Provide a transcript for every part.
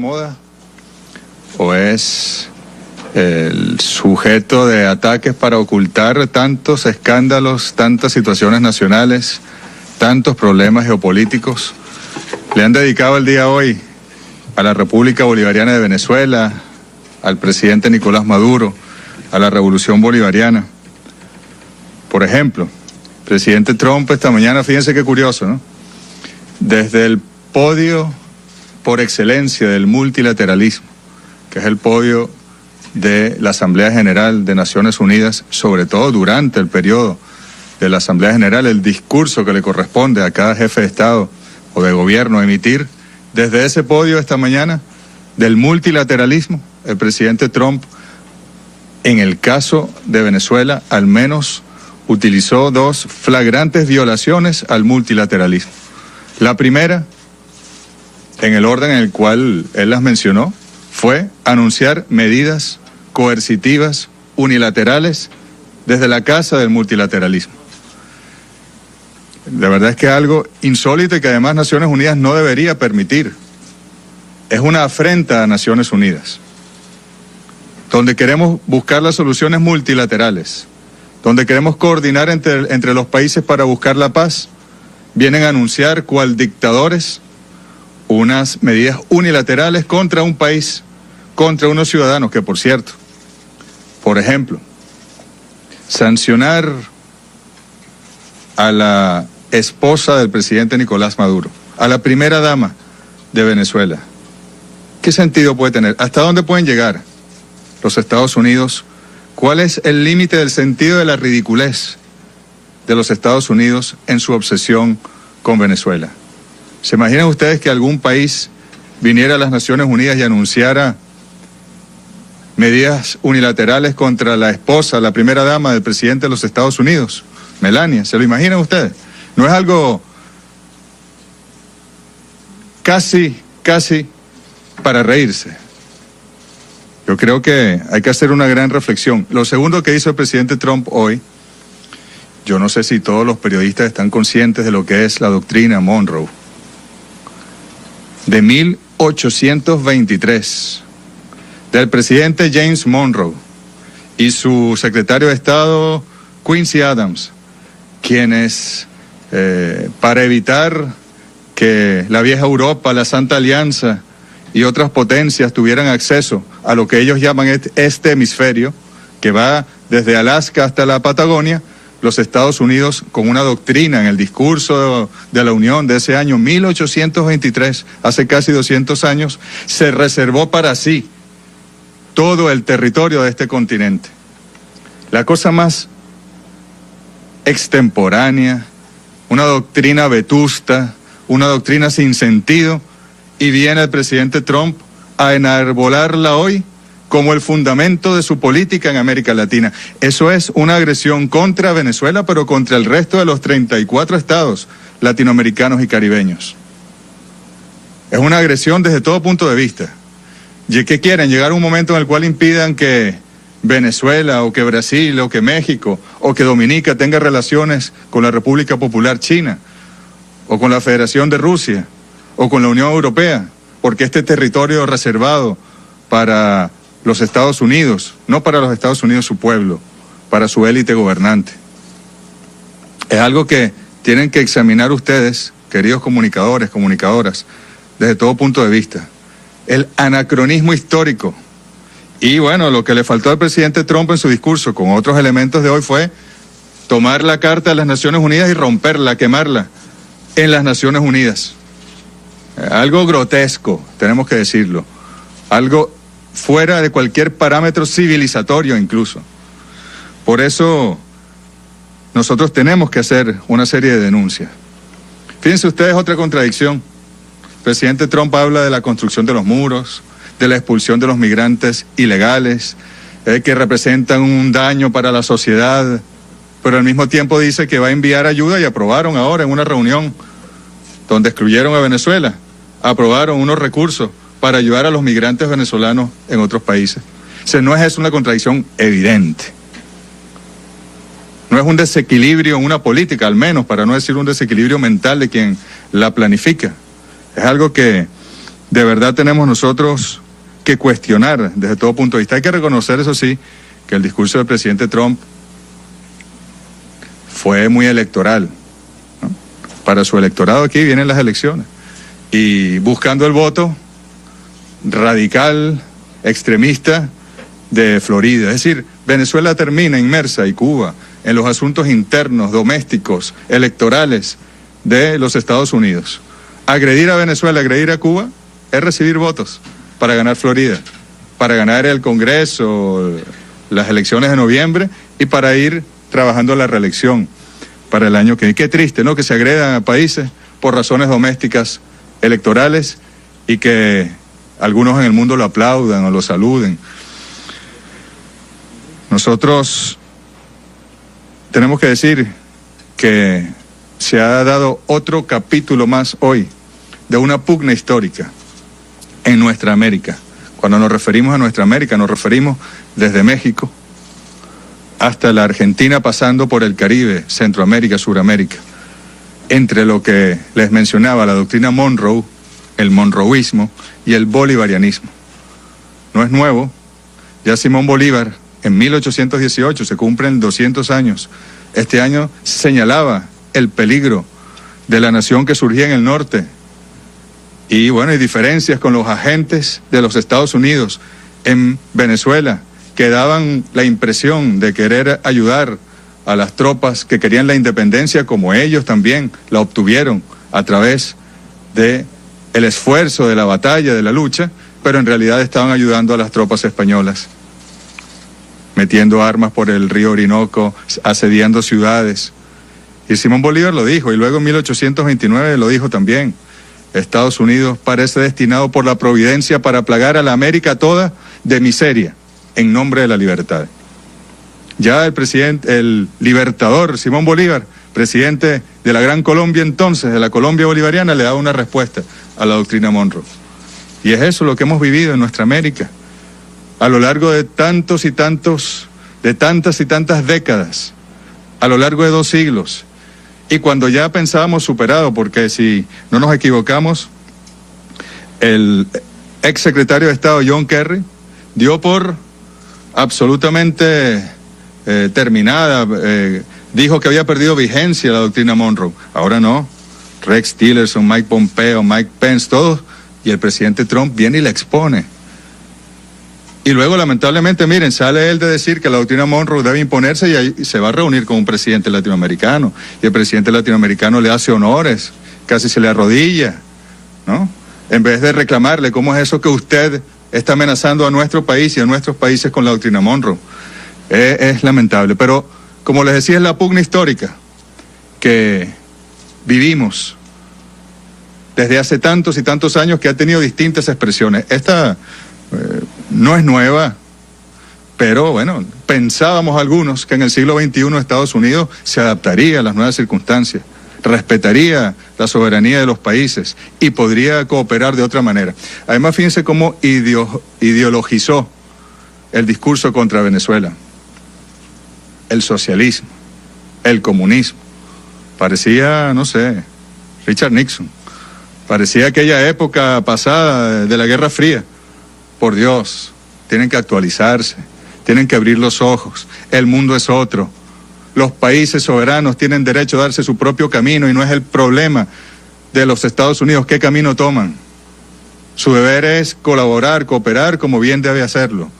moda o es el sujeto de ataques para ocultar tantos escándalos, tantas situaciones nacionales, tantos problemas geopolíticos. Le han dedicado el día hoy a la República Bolivariana de Venezuela, al presidente Nicolás Maduro, a la Revolución Bolivariana. Por ejemplo, el presidente Trump esta mañana, fíjense qué curioso, ¿no? Desde el podio por excelencia del multilateralismo, que es el podio de la Asamblea General de Naciones Unidas, sobre todo durante el periodo de la Asamblea General, el discurso que le corresponde a cada jefe de Estado o de gobierno emitir, desde ese podio esta mañana del multilateralismo, el presidente Trump, en el caso de Venezuela, al menos utilizó dos flagrantes violaciones al multilateralismo. La primera, en el orden en el cual él las mencionó, fue anunciar medidas coercitivas, unilaterales, desde la casa del multilateralismo. De verdad es que es algo insólito y que además Naciones Unidas no debería permitir. Es una afrenta a Naciones Unidas, donde queremos buscar las soluciones multilaterales, donde queremos coordinar entre los países para buscar la paz, vienen a anunciar cual dictadores unas medidas unilaterales contra un país, contra unos ciudadanos que, por cierto, por ejemplo, sancionar a la esposa del presidente Nicolás Maduro, a la primera dama de Venezuela. ¿Qué sentido puede tener? ¿Hasta dónde pueden llegar los Estados Unidos? ¿Cuál es el límite del sentido de la ridiculez de los Estados Unidos en su obsesión con Venezuela? ¿Se imaginan ustedes que algún país viniera a las Naciones Unidas y anunciara medidas unilaterales contra la esposa, la primera dama del presidente de los Estados Unidos, Melania? ¿Se lo imaginan ustedes? No es algo casi para reírse. Yo creo que hay que hacer una gran reflexión. Lo segundo que hizo el presidente Trump hoy, yo no sé si todos los periodistas están conscientes de lo que es la doctrina Monroe, de 1823, del presidente James Monroe y su secretario de Estado Quincy Adams, quienes para evitar que la vieja Europa, la Santa Alianza y otras potencias tuvieran acceso a lo que ellos llaman este hemisferio, que va desde Alaska hasta la Patagonia, los Estados Unidos, con una doctrina en el discurso de la Unión de ese año 1823, hace casi 200 años, se reservó para sí todo el territorio de este continente. La cosa más extemporánea, una doctrina vetusta, una doctrina sin sentido, y viene el presidente Trump a enarbolarla hoy como el fundamento de su política en América Latina. Eso es una agresión contra Venezuela, pero contra el resto de los 34 estados latinoamericanos y caribeños. Es una agresión desde todo punto de vista. ¿Y qué quieren? Llegar a un momento en el cual impidan que Venezuela, o que Brasil, o que México, o que Dominica tenga relaciones con la República Popular China, o con la Federación de Rusia, o con la Unión Europea, porque este territorio reservado para los Estados Unidos, no para los Estados Unidos su pueblo, para su élite gobernante. Es algo que tienen que examinar ustedes, queridos comunicadores, comunicadoras, desde todo punto de vista. El anacronismo histórico. Y bueno, lo que le faltó al presidente Trump en su discurso con otros elementos de hoy fue tomar la Carta de las Naciones Unidas y romperla, quemarla en las Naciones Unidas. Algo grotesco, tenemos que decirlo. Algo fuera de cualquier parámetro civilizatorio incluso. Por eso nosotros tenemos que hacer una serie de denuncias. Fíjense ustedes otra contradicción. El presidente Trump habla de la construcción de los muros, de la expulsión de los migrantes ilegales, que representan un daño para la sociedad, pero al mismo tiempo dice que va a enviar ayuda, y aprobaron ahora en una reunión donde excluyeron a Venezuela, aprobaron unos recursos para ayudar a los migrantes venezolanos en otros países. O sea, no es eso una contradicción evidente. No es un desequilibrio en una política, al menos, para no decir un desequilibrio mental de quien la planifica. Es algo que de verdad tenemos nosotros que cuestionar desde todo punto de vista. Hay que reconocer, eso sí, que el discurso del presidente Trump fue muy electoral, ¿no? Para su electorado aquí vienen las elecciones y buscando el voto radical, extremista de Florida. Es decir, Venezuela termina inmersa, y Cuba, en los asuntos internos, domésticos, electorales de los Estados Unidos. Agredir a Venezuela, agredir a Cuba, es recibir votos para ganar Florida, para ganar el Congreso, las elecciones de noviembre y para ir trabajando la reelección para el año que viene. Qué triste, ¿no?, que se agredan a países por razones domésticas electorales y que algunos en el mundo lo aplaudan o lo saluden. Nosotros tenemos que decir que se ha dado otro capítulo más hoy de una pugna histórica en nuestra América. Cuando nos referimos a nuestra América, nos referimos desde México hasta la Argentina, pasando por el Caribe, Centroamérica, Suramérica. Entre lo que les mencionaba, la doctrina Monroe, el monroeísmo y el bolivarianismo. No es nuevo, ya Simón Bolívar, en 1818, se cumplen 200 años. Este año señalaba el peligro de la nación que surgía en el norte. Y bueno, hay diferencias con los agentes de los Estados Unidos en Venezuela, que daban la impresión de querer ayudar a las tropas que querían la independencia, como ellos también la obtuvieron a través de el esfuerzo de la batalla, de la lucha, pero en realidad estaban ayudando a las tropas españolas, metiendo armas por el río Orinoco, asediando ciudades. Y Simón Bolívar lo dijo, y luego en 1829 lo dijo también: Estados Unidos parece destinado por la providencia para plagar a la América toda de miseria en nombre de la libertad. Ya el libertador Simón Bolívar, presidente de la Gran Colombia entonces, de la Colombia bolivariana, le daba una respuesta a la doctrina Monroe. Y es eso lo que hemos vivido en nuestra América a lo largo de tantas y tantas décadas, a lo largo de 2 siglos. Y cuando ya pensábamos superado, porque si no nos equivocamos, el ex secretario de Estado John Kerry dio por absolutamente terminada, dijo que había perdido vigencia la doctrina Monroe. Ahora no, Rex Tillerson, Mike Pompeo, Mike Pence, todos, y el presidente Trump viene y la expone. Y luego, lamentablemente, miren, sale él de decir que la doctrina Monroe debe imponerse y ahí se va a reunir con un presidente latinoamericano. Y el presidente latinoamericano le hace honores, casi se le arrodilla, ¿no? En vez de reclamarle, ¿cómo es eso que usted está amenazando a nuestro país y a nuestros países con la doctrina Monroe? Es lamentable, pero como les decía, es la pugna histórica que vivimos desde hace tantos y tantos años, que ha tenido distintas expresiones. Esta no es nueva, pero bueno, pensábamos algunos que en el siglo XXI Estados Unidos se adaptaría a las nuevas circunstancias, respetaría la soberanía de los países y podría cooperar de otra manera. Además, fíjense cómo ideologizó el discurso contra Venezuela, el socialismo, el comunismo. Parecía, no sé, Richard Nixon, parecía aquella época pasada de la Guerra Fría. Por Dios, tienen que actualizarse, tienen que abrir los ojos, el mundo es otro. Los países soberanos tienen derecho a darse su propio camino y no es el problema de los Estados Unidos qué camino toman. Su deber es colaborar, cooperar, como bien debe hacerlo.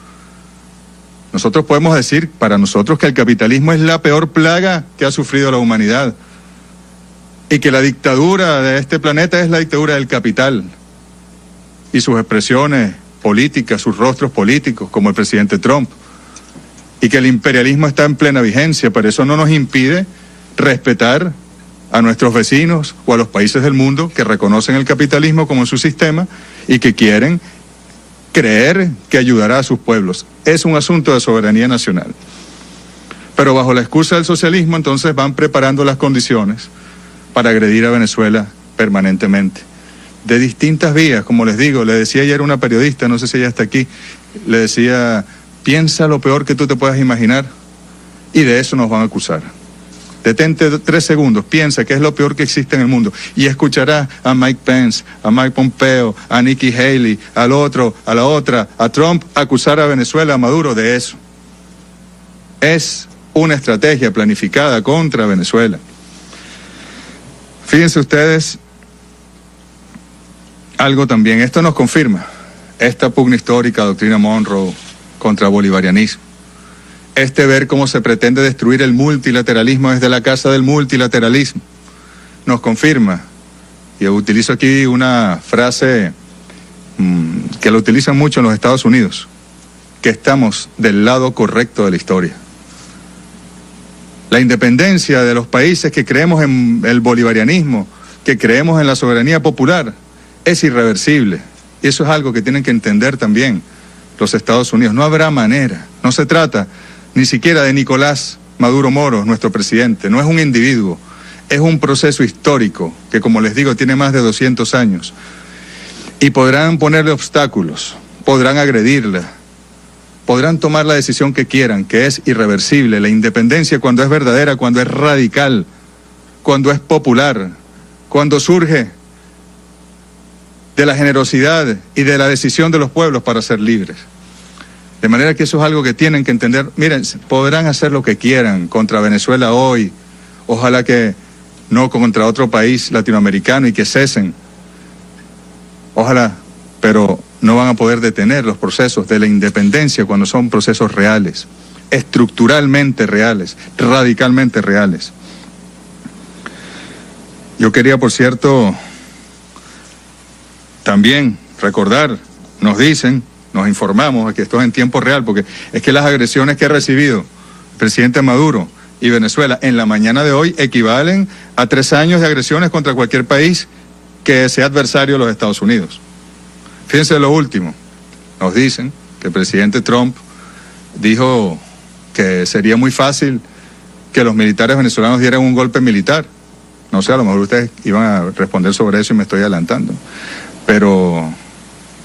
Nosotros podemos decir, para nosotros, que el capitalismo es la peor plaga que ha sufrido la humanidad y que la dictadura de este planeta es la dictadura del capital y sus expresiones políticas, sus rostros políticos, como el presidente Trump, y que el imperialismo está en plena vigencia, pero eso no nos impide respetar a nuestros vecinos o a los países del mundo que reconocen el capitalismo como su sistema y que quieren creer que ayudará a sus pueblos. Es un asunto de soberanía nacional. Pero bajo la excusa del socialismo, entonces van preparando las condiciones para agredir a Venezuela permanentemente. De distintas vías, como les digo, le decía ayer una periodista, no sé si ella está aquí, le decía, piensa lo peor que tú te puedas imaginar y de eso nos van a acusar. Detente 3 segundos, piensa que es lo peor que existe en el mundo y escucharás a Mike Pence, a Mike Pompeo, a Nikki Haley, al otro, a la otra, a Trump, acusar a Venezuela, a Maduro de eso. Es una estrategia planificada contra Venezuela. Fíjense ustedes algo también, esto nos confirma esta pugna histórica, doctrina Monroe contra bolivarianismo. Ver cómo se pretende destruir el multilateralismo desde la casa del multilateralismo. Nos confirma, y utilizo aquí una frase que lo utilizan mucho en los Estados Unidos, que estamos del lado correcto de la historia. La independencia de los países que creemos en el bolivarianismo, que creemos en la soberanía popular, es irreversible. Y eso es algo que tienen que entender también los Estados Unidos. No habrá manera, no se trata ni siquiera de Nicolás Maduro Moros, nuestro presidente, no es un individuo, es un proceso histórico que, como les digo, tiene más de 200 años. Y podrán ponerle obstáculos, podrán agredirla, podrán tomar la decisión que quieran, que es irreversible. La independencia, cuando es verdadera, cuando es radical, cuando es popular, cuando surge de la generosidad y de la decisión de los pueblos para ser libres. De manera que eso es algo que tienen que entender. Miren, podrán hacer lo que quieran contra Venezuela hoy, ojalá que no contra otro país latinoamericano y que cesen. Ojalá, pero no van a poder detener los procesos de la independencia cuando son procesos reales, estructuralmente reales, radicalmente reales. Yo quería, por cierto, también recordar, nos dicen, nos informamos, que esto es en tiempo real, porque es que las agresiones que ha recibido el presidente Maduro y Venezuela en la mañana de hoy equivalen a 3 años de agresiones contra cualquier país que sea adversario de los Estados Unidos. Fíjense lo último, nos dicen que el presidente Trump dijo que sería muy fácil que los militares venezolanos dieran un golpe militar. No sé, a lo mejor ustedes iban a responder sobre eso y me estoy adelantando. Pero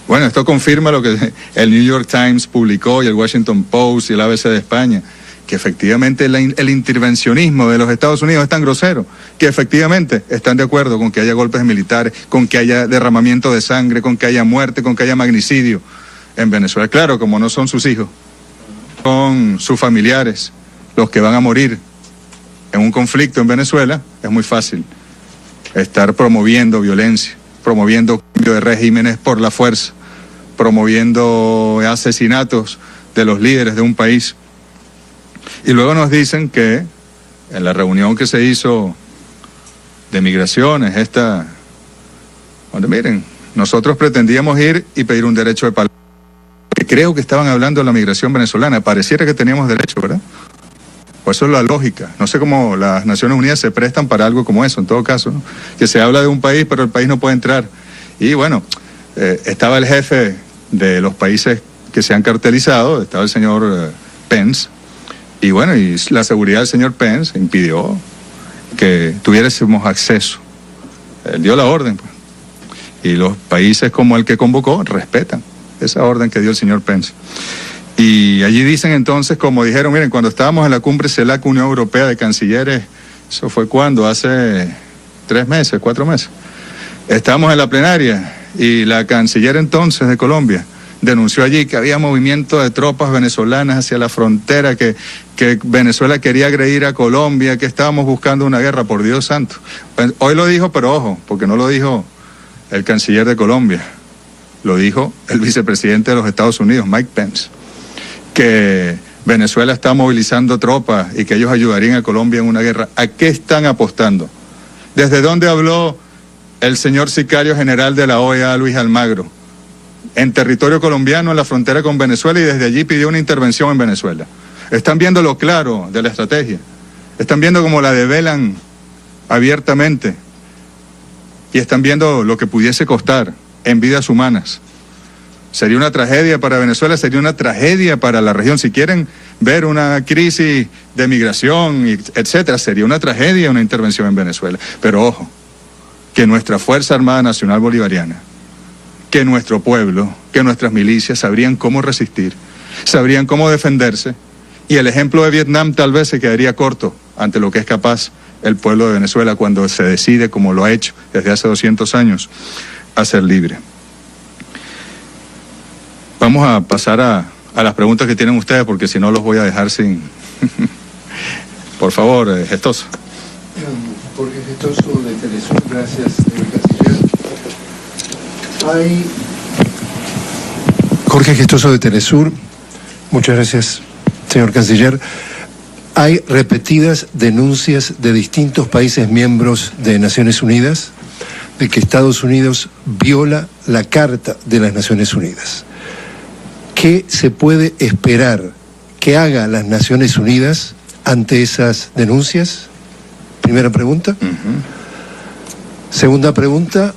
bueno, esto confirma lo que el New York Times publicó y el Washington Post y el ABC de España, que efectivamente el intervencionismo de los Estados Unidos es tan grosero, que efectivamente están de acuerdo con que haya golpes militares, con que haya derramamiento de sangre, con que haya muerte, con que haya magnicidio en Venezuela. Claro, como no son sus hijos, son sus familiares los que van a morir en un conflicto en Venezuela, es muy fácil estar promoviendo violencia, promoviendo cambio de regímenes por la fuerza, promoviendo asesinatos de los líderes de un país. Y luego nos dicen que en la reunión que se hizo de migraciones, donde miren, nosotros pretendíamos ir y pedir un derecho de palabra, que creo que estaban hablando de la migración venezolana, pareciera que teníamos derecho, ¿verdad? Pues eso es la lógica. No sé cómo las Naciones Unidas se prestan para algo como eso, en todo caso, ¿no? Que se habla de un país, pero el país no puede entrar. Y bueno, estaba el jefe de los países que se han cartelizado, estaba el señor Pence, y bueno, y la seguridad del señor Pence impidió que tuviésemos acceso. Él dio la orden, pues. Y los países como el que convocó respetan esa orden que dio el señor Pence. Y allí dicen entonces, como dijeron, miren, cuando estábamos en la cumbre CELAC Unión Europea de Cancilleres, eso fue cuando, hace 3 meses, 4 meses, estábamos en la plenaria y la canciller entonces de Colombia denunció allí que había movimiento de tropas venezolanas hacia la frontera, que Venezuela quería agredir a Colombia, que estábamos buscando una guerra, por Dios santo. Hoy lo dijo, pero ojo, porque no lo dijo el canciller de Colombia, lo dijo el vicepresidente de los Estados Unidos, Mike Pence, que Venezuela está movilizando tropas y que ellos ayudarían a Colombia en una guerra. ¿A qué están apostando? ¿Desde dónde habló el señor sicario general de la OEA, Luis Almagro? En territorio colombiano, en la frontera con Venezuela, y desde allí pidió una intervención en Venezuela. Están viendo lo claro de la estrategia. Están viendo cómo la develan abiertamente. Y están viendo lo que pudiese costar en vidas humanas. Sería una tragedia para Venezuela, sería una tragedia para la región. Si quieren ver una crisis de migración, etcétera, sería una tragedia una intervención en Venezuela. Pero ojo, que nuestra Fuerza Armada Nacional Bolivariana, que nuestro pueblo, que nuestras milicias sabrían cómo resistir, sabrían cómo defenderse, y el ejemplo de Vietnam tal vez se quedaría corto ante lo que es capaz el pueblo de Venezuela cuando se decide, como lo ha hecho desde hace 200 años, a ser libre. Vamos a pasar a las preguntas que tienen ustedes, porque si no los voy a dejar sin... Por favor, Gestoso. Jorge Gestoso, de Telesur. Gracias, señor canciller. Jorge Gestoso, de Telesur. Muchas gracias, señor canciller. Hay repetidas denuncias de distintos países miembros de Naciones Unidas de que Estados Unidos viola la Carta de las Naciones Unidas. ¿Qué se puede esperar que haga las Naciones Unidas ante esas denuncias? Primera pregunta. Segunda pregunta,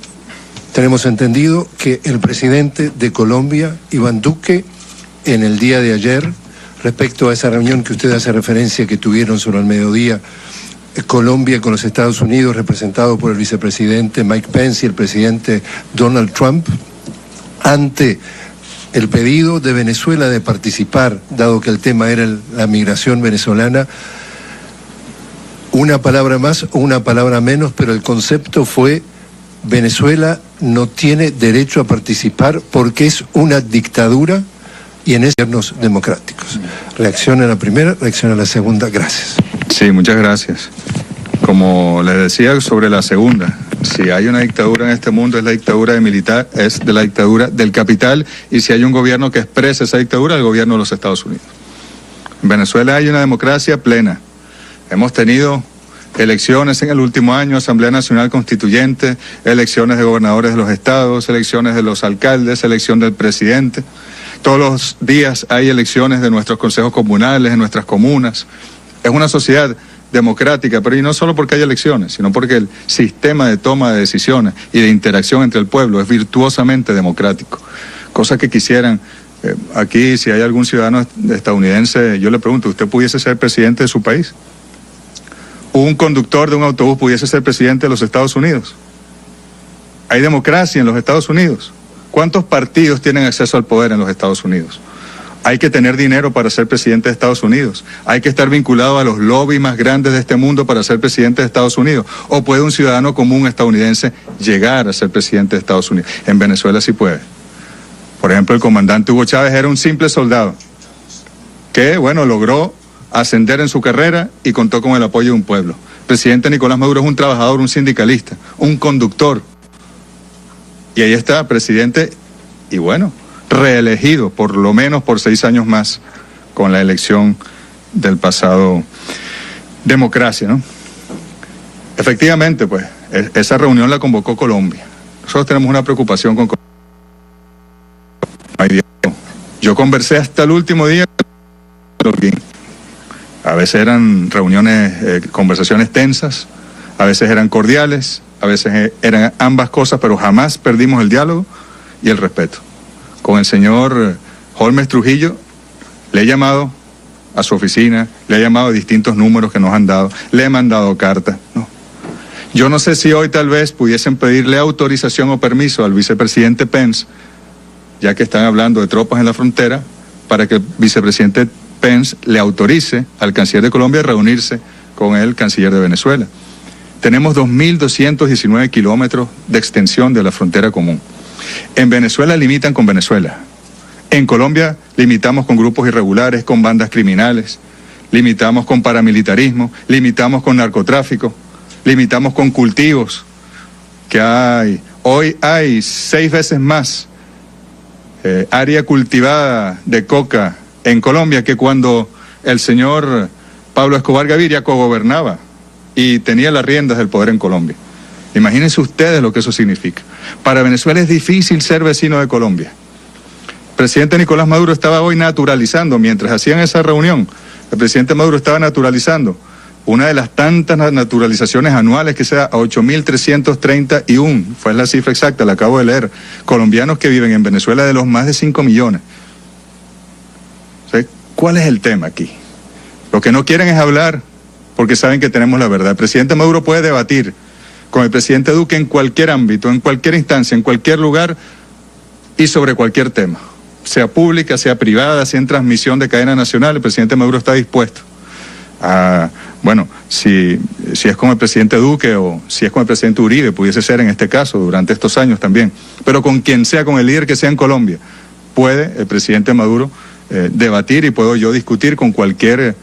tenemos entendido que el presidente de Colombia, Iván Duque, en el día de ayer, respecto a esa reunión que usted hace referencia que tuvieron sobre el mediodía, Colombia con los Estados Unidos, representado por el vicepresidente Mike Pence y el presidente Donald Trump, ante el pedido de Venezuela de participar, dado que el tema era la migración venezolana, una palabra más o una palabra menos, pero el concepto fue: Venezuela no tiene derecho a participar porque es una dictadura y en gobiernos democráticos. Reacción a la primera, reacción a la segunda. Gracias. Sí, muchas gracias. Como les decía sobre la segunda, si hay una dictadura en este mundo es la dictadura militar, es de la dictadura del capital, y si hay un gobierno que expresa esa dictadura, el gobierno de los Estados Unidos. En Venezuela hay una democracia plena. Hemos tenido elecciones en el último año, Asamblea Nacional Constituyente, elecciones de gobernadores de los estados, elecciones de los alcaldes, elección del presidente. Todos los días hay elecciones de nuestros consejos comunales, de nuestras comunas. Es una sociedad democrática, pero y no solo porque hay elecciones, sino porque el sistema de toma de decisiones y de interacción entre el pueblo es virtuosamente democrático. Cosa que quisieran, aquí si hay algún ciudadano estadounidense, yo le pregunto, ¿usted pudiese ser presidente de su país? ¿Un conductor de un autobús pudiese ser presidente de los Estados Unidos? ¿Hay democracia en los Estados Unidos? ¿Cuántos partidos tienen acceso al poder en los Estados Unidos? Hay que tener dinero para ser presidente de Estados Unidos. Hay que estar vinculado a los lobbies más grandes de este mundo para ser presidente de Estados Unidos. ¿O puede un ciudadano común estadounidense llegar a ser presidente de Estados Unidos? En Venezuela sí puede. Por ejemplo, el comandante Hugo Chávez era un simple soldado que, bueno, logró ascender en su carrera y contó con el apoyo de un pueblo. El presidente Nicolás Maduro es un trabajador, un sindicalista, un conductor. Y ahí está, presidente, y bueno, reelegido por lo menos por 6 años más con la elección del pasado democracia, ¿no? Efectivamente, pues, esa reunión la convocó Colombia. Nosotros tenemos una preocupación con Colombia. Yo conversé hasta el último día. A veces eran reuniones, conversaciones tensas, a veces eran cordiales, a veces eran ambas cosas, pero jamás perdimos el diálogo y el respeto. Con el señor Holmes Trujillo le he llamado a su oficina, le he llamado a distintos números que nos han dado, le he mandado cartas, ¿no? Yo no sé si hoy tal vez pudiesen pedirle autorización o permiso al vicepresidente Pence, ya que están hablando de tropas en la frontera, para que el vicepresidente Pence le autorice al canciller de Colombia a reunirse con el canciller de Venezuela. Tenemos 2.219 kilómetros de extensión de la frontera común. En Venezuela limitan con Venezuela. En Colombia limitamos con grupos irregulares, con bandas criminales, limitamos con paramilitarismo, limitamos con narcotráfico, limitamos con cultivos que hay. Hoy hay 6 veces más área cultivada de coca en Colombia que cuando el señor Pablo Escobar Gaviria cogobernaba y tenía las riendas del poder en Colombia. Imagínense ustedes lo que eso significa. Para Venezuela es difícil ser vecino de Colombia. El presidente Nicolás Maduro estaba hoy naturalizando, mientras hacían esa reunión, el presidente Maduro estaba naturalizando una de las tantas naturalizaciones anuales que se da a 8.331, fue la cifra exacta, la acabo de leer, colombianos que viven en Venezuela de los más de 5 millones. ¿Cuál es el tema aquí? Lo que no quieren es hablar porque saben que tenemos la verdad. El presidente Maduro puede debatir con el presidente Duque en cualquier ámbito, en cualquier instancia, en cualquier lugar y sobre cualquier tema, sea pública, sea privada, sea en transmisión de cadena nacional. El presidente Maduro está dispuesto bueno, si es con el presidente Duque o si es con el presidente Uribe, pudiese ser en este caso, durante estos años también, pero con quien sea, con el líder que sea en Colombia, puede el presidente Maduro debatir y puedo yo discutir con cualquier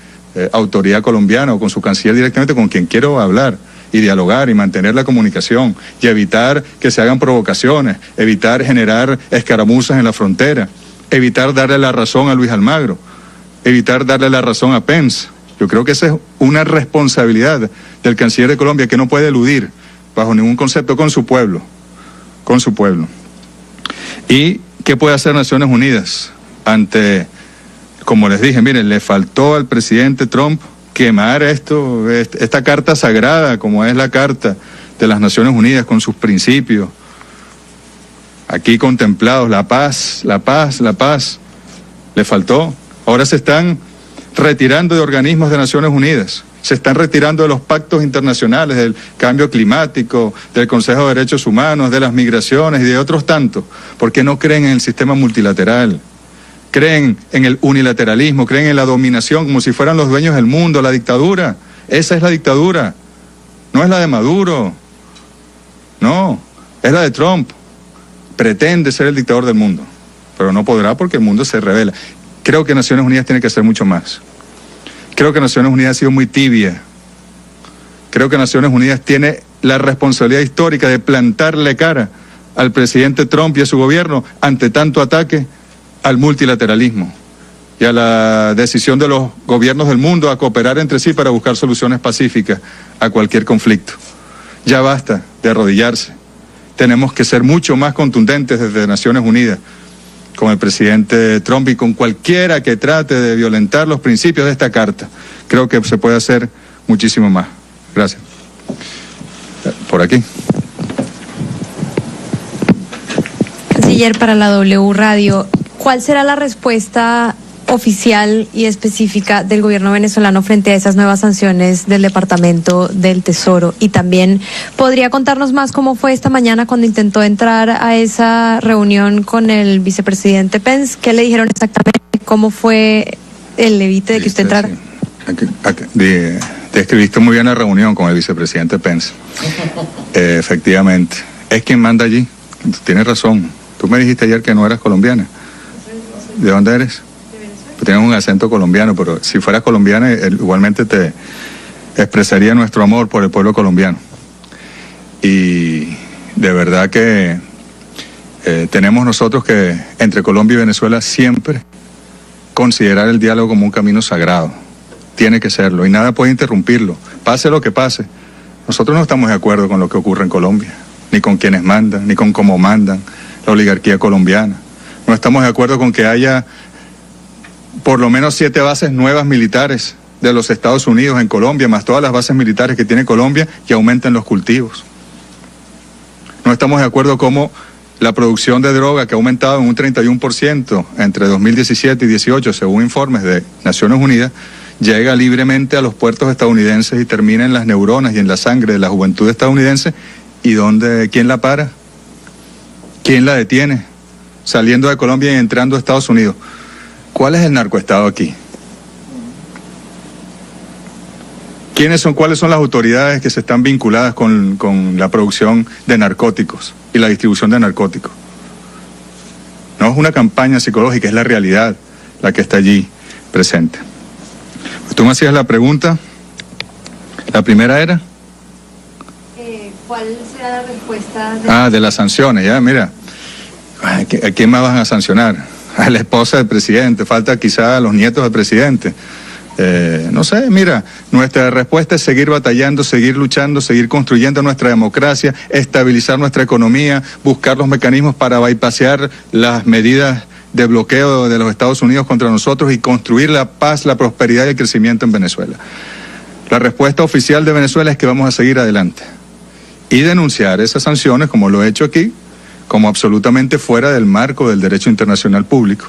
autoridad colombiana o con su canciller directamente, con quien quiero hablar y dialogar y mantener la comunicación y evitar que se hagan provocaciones, evitar generar escaramuzas en la frontera, evitar darle la razón a Luis Almagro, evitar darle la razón a Pence. Yo creo que esa es una responsabilidad del canciller de Colombia que no puede eludir bajo ningún concepto con su pueblo, con su pueblo. ¿Y qué puede hacer Naciones Unidas ante, como les dije, miren, le faltó al presidente Trump quemar esta carta sagrada, como es la Carta de las Naciones Unidas, con sus principios aquí contemplados, la paz, la paz, la paz? Le faltó. Ahora se están retirando de organismos de Naciones Unidas, se están retirando de los pactos internacionales, del cambio climático, del Consejo de Derechos Humanos, de las migraciones y de otros tantos, porque no creen en el sistema multilateral, creen en el unilateralismo, creen en la dominación como si fueran los dueños del mundo, la dictadura. Esa es la dictadura, no es la de Maduro, no, es la de Trump. Pretende ser el dictador del mundo, pero no podrá porque el mundo se revela. Creo que Naciones Unidas tiene que hacer mucho más. Creo que Naciones Unidas ha sido muy tibia. Creo que Naciones Unidas tiene la responsabilidad histórica de plantarle cara al presidente Trump y a su gobierno ante tanto ataque al multilateralismo y a la decisión de los gobiernos del mundo a cooperar entre sí para buscar soluciones pacíficas a cualquier conflicto. Ya basta de arrodillarse. Tenemos que ser mucho más contundentes desde Naciones Unidas con el presidente Trump y con cualquiera que trate de violentar los principios de esta carta. Creo que se puede hacer muchísimo más. Gracias. Por aquí. Canciller, para la W Radio, ¿cuál será la respuesta oficial y específica del gobierno venezolano frente a esas nuevas sanciones del Departamento del Tesoro? Y también, ¿podría contarnos más cómo fue esta mañana cuando intentó entrar a esa reunión con el vicepresidente Pence? ¿Qué le dijeron exactamente? ¿Cómo fue el levite de que usted entrara? Describiste muy bien la reunión con el vicepresidente Pence. Efectivamente. Es quien manda allí. Tienes razón. Tú me dijiste ayer que no eras colombiana. ¿De dónde eres? Tienes un acento colombiano, pero si fueras colombiana igualmente te expresaría nuestro amor por el pueblo colombiano. Y de verdad que tenemos nosotros que entre Colombia y Venezuela siempre considerar el diálogo como un camino sagrado. Tiene que serlo y nada puede interrumpirlo, pase lo que pase. Nosotros no estamos de acuerdo con lo que ocurre en Colombia, ni con quienes mandan, ni con cómo mandan la oligarquía colombiana. No estamos de acuerdo con que haya por lo menos 7 bases nuevas militares de los Estados Unidos en Colombia, más todas las bases militares que tiene Colombia, y aumenten los cultivos. No estamos de acuerdo cómo la producción de droga, que ha aumentado en un 31% entre 2017 y 2018, según informes de Naciones Unidas, llega libremente a los puertos estadounidenses y termina en las neuronas y en la sangre de la juventud estadounidense. ¿Y quién la para? ¿Quién la detiene? Saliendo de Colombia y entrando a Estados Unidos. ¿Cuál es el narcoestado aquí? ¿Cuáles son las autoridades que se están vinculadas con la producción de narcóticos y la distribución de narcóticos? No es una campaña psicológica, es la realidad la que está allí presente. Tú me hacías la pregunta, la primera era... ¿Cuál será la respuesta? De las sanciones, ya, mira, ¿a quién más van a sancionar? A la esposa del presidente, falta quizá a los nietos del presidente. No sé, mira, nuestra respuesta es seguir batallando, seguir luchando, seguir construyendo nuestra democracia, estabilizar nuestra economía, buscar los mecanismos para bypassear las medidas de bloqueo de los Estados Unidos contra nosotros y construir la paz, la prosperidad y el crecimiento en Venezuela. La respuesta oficial de Venezuela es que vamos a seguir adelante y denunciar esas sanciones, como lo he hecho aquí, como absolutamente fuera del marco del derecho internacional público,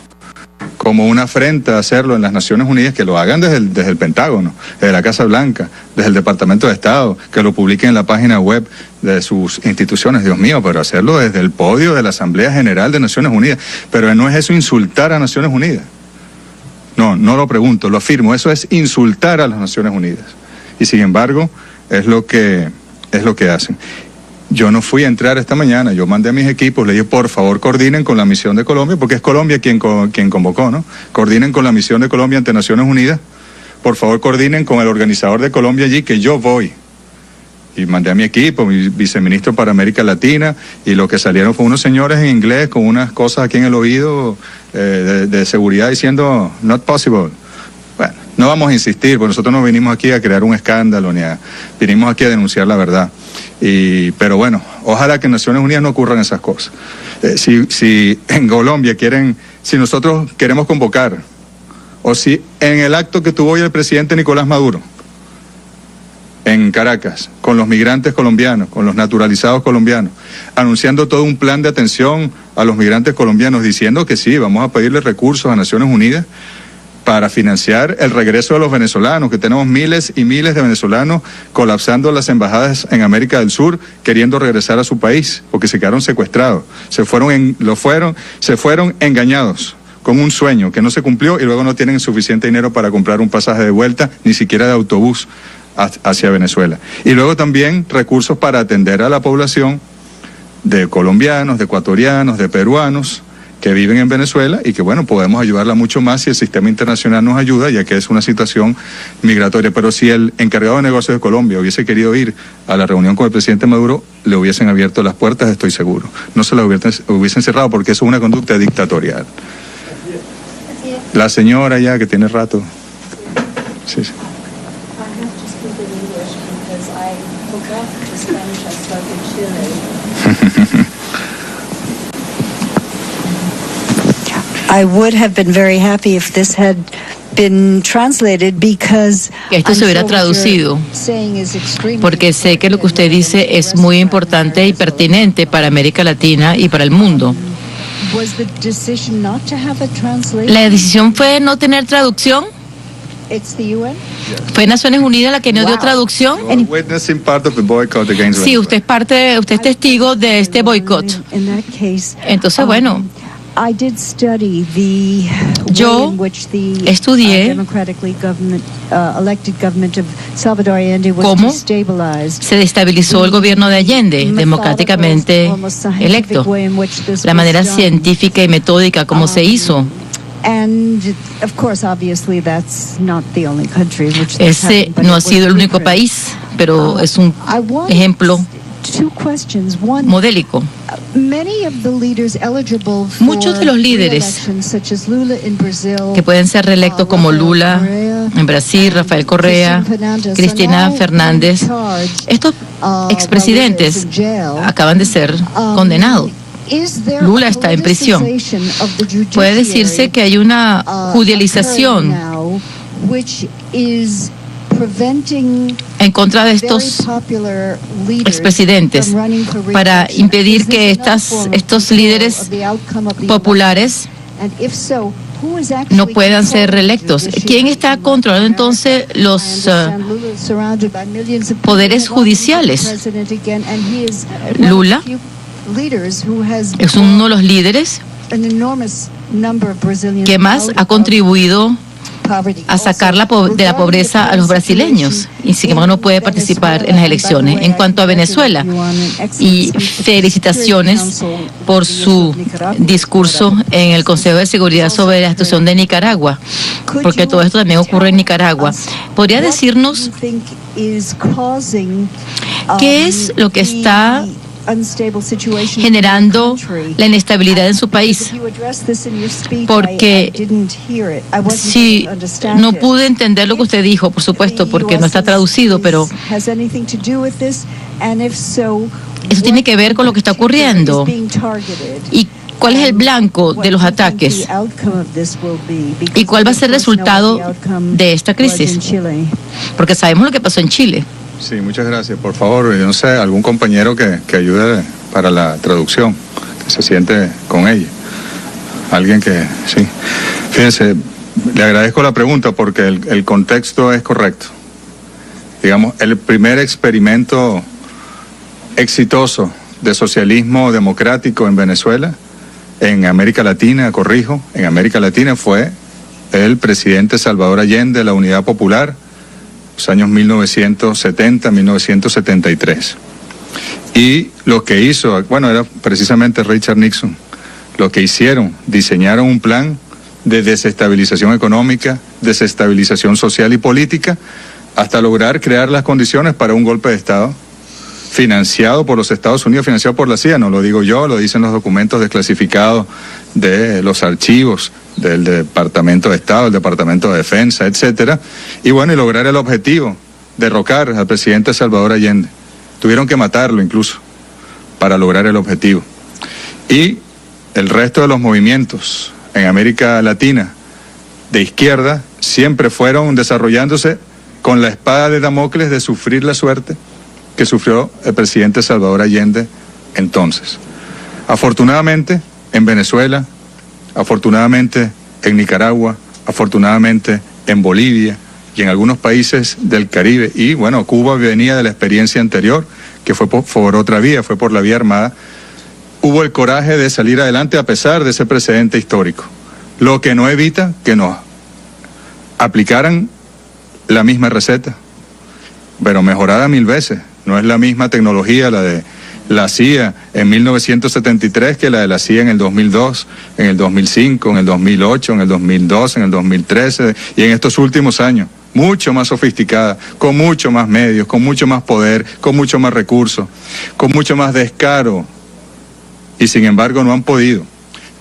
como una afrenta hacerlo en las Naciones Unidas, que lo hagan desde el Pentágono, desde la Casa Blanca, desde el Departamento de Estado, que lo publiquen en la página web de sus instituciones, Dios mío, pero hacerlo desde el podio de la Asamblea General de Naciones Unidas. Pero no es eso insultar a Naciones Unidas. No lo pregunto, lo afirmo. Eso es insultar a las Naciones Unidas. Y sin embargo, es lo que hacen. Yo no fui a entrar esta mañana, yo mandé a mis equipos, le dije, por favor, coordinen con la misión de Colombia, porque es Colombia quien convocó, ¿no? Coordinen con la misión de Colombia ante Naciones Unidas. Por favor, coordinen con el organizador de Colombia allí, que yo voy. Y mandé a mi equipo, mi viceministro para América Latina, y lo que salieron fue unos señores en inglés con unas cosas aquí en el oído de seguridad diciendo, not possible. Bueno, no vamos a insistir, porque nosotros no vinimos aquí a crear un escándalo, vinimos aquí a denunciar la verdad. Pero bueno, ojalá que en Naciones Unidas no ocurran esas cosas. Si en Colombia si nosotros queremos convocar, o si en el acto que tuvo hoy el presidente Nicolás Maduro, en Caracas, con los migrantes colombianos, con los naturalizados colombianos, anunciando todo un plan de atención a los migrantes colombianos, diciendo que sí, vamos a pedirle recursos a Naciones Unidas para financiar el regreso de los venezolanos, que tenemos miles y miles de venezolanos colapsando las embajadas en América del Sur, queriendo regresar a su país, porque se quedaron secuestrados, se fueron engañados con un sueño que no se cumplió y luego no tienen suficiente dinero para comprar un pasaje de vuelta, ni siquiera de autobús hacia Venezuela. Y luego también recursos para atender a la población de colombianos, de ecuatorianos, de peruanos que viven en Venezuela y que, bueno, podemos ayudarla mucho más si el sistema internacional nos ayuda, ya que es una situación migratoria. Pero si el encargado de negocios de Colombia hubiese querido ir a la reunión con el presidente Maduro, le hubiesen abierto las puertas, estoy seguro. No se las hubiesen cerrado, porque eso es una conducta dictatorial. La señora ya que tiene rato. Sí. I would have been very happy if this had been translated because que esto se hubiera traducido, porque sé que lo que usted dice es muy importante y pertinente para América Latina y para el mundo. ¿La decisión fue no tener traducción? ¿Fue Naciones Unidas la que no dio traducción? Sí, usted es testigo de este boicot. Entonces, bueno, yo estudié cómo se destabilizó el gobierno de Allende, democráticamente electo, la manera científica y metódica como se hizo. Ese no ha sido el único país, pero es un ejemplo modélico. Muchos de los líderes que pueden ser reelectos, como Lula en Brasil, Rafael Correa, Cristina Fernández, estos expresidentes acaban de ser condenados. Lula está en prisión. Puede decirse que hay una judicialización en contra de estos expresidentes para impedir que estos líderes populares no puedan ser reelectos. ¿Quién está controlando entonces los poderes judiciales? Lula es uno de los líderes que más ha contribuido a sacar de la pobreza a los brasileños, y sin embargo no puede participar en las elecciones. En cuanto a Venezuela, y felicitaciones por su discurso en el Consejo de Seguridad sobre la situación de Nicaragua, porque todo esto también ocurre en Nicaragua. ¿Podría decirnos qué es lo que está generando la inestabilidad en su país? Porque si no pude entender lo que usted dijo, por supuesto, porque no está traducido, pero eso tiene que ver con lo que está ocurriendo. ¿Y cuál es el blanco de los ataques? ¿Y cuál va a ser el resultado de esta crisis? Porque sabemos lo que pasó en Chile. Sí, muchas gracias. Por favor, yo no sé, algún compañero que ayude para la traducción, que se siente con ella. Alguien que, sí. Fíjense, le agradezco la pregunta porque el contexto es correcto. Digamos, el primer experimento exitoso de socialismo democrático en Venezuela, en América Latina, en América Latina fue el presidente Salvador Allende de la Unidad Popular, los años 1970-1973. Y lo que hizo, bueno, era precisamente Richard Nixon, lo que hicieron, diseñaron un plan de desestabilización económica, desestabilización social y política, hasta lograr crear las condiciones para un golpe de Estado financiado por los Estados Unidos, financiado por la CIA, no lo digo yo, lo dicen los documentos desclasificados de los archivos del Departamento de Estado, del Departamento de Defensa, etcétera, y bueno, y lograr el objetivo, derrocar al presidente Salvador Allende. Tuvieron que matarlo incluso para lograr el objetivo. Y el resto de los movimientos en América Latina de izquierda siempre fueron desarrollándose con la espada de Damocles de sufrir la suerte que sufrió el presidente Salvador Allende entonces. Afortunadamente en Venezuela, afortunadamente en Nicaragua, afortunadamente en Bolivia y en algunos países del Caribe, y bueno, Cuba venía de la experiencia anterior, que fue por otra vía, fue por la vía armada, hubo el coraje de salir adelante a pesar de ese precedente histórico, lo que no evita que nos aplicaran la misma receta, pero mejorada 1000 veces. No es la misma tecnología la de la CIA en 1973 que la de la CIA en el 2002, en el 2005, en el 2008, en el 2012, en el 2013 y en estos últimos años. Mucho más sofisticada, con mucho más medios, con mucho más poder, con mucho más recursos, con mucho más descaro. Y sin embargo no han podido.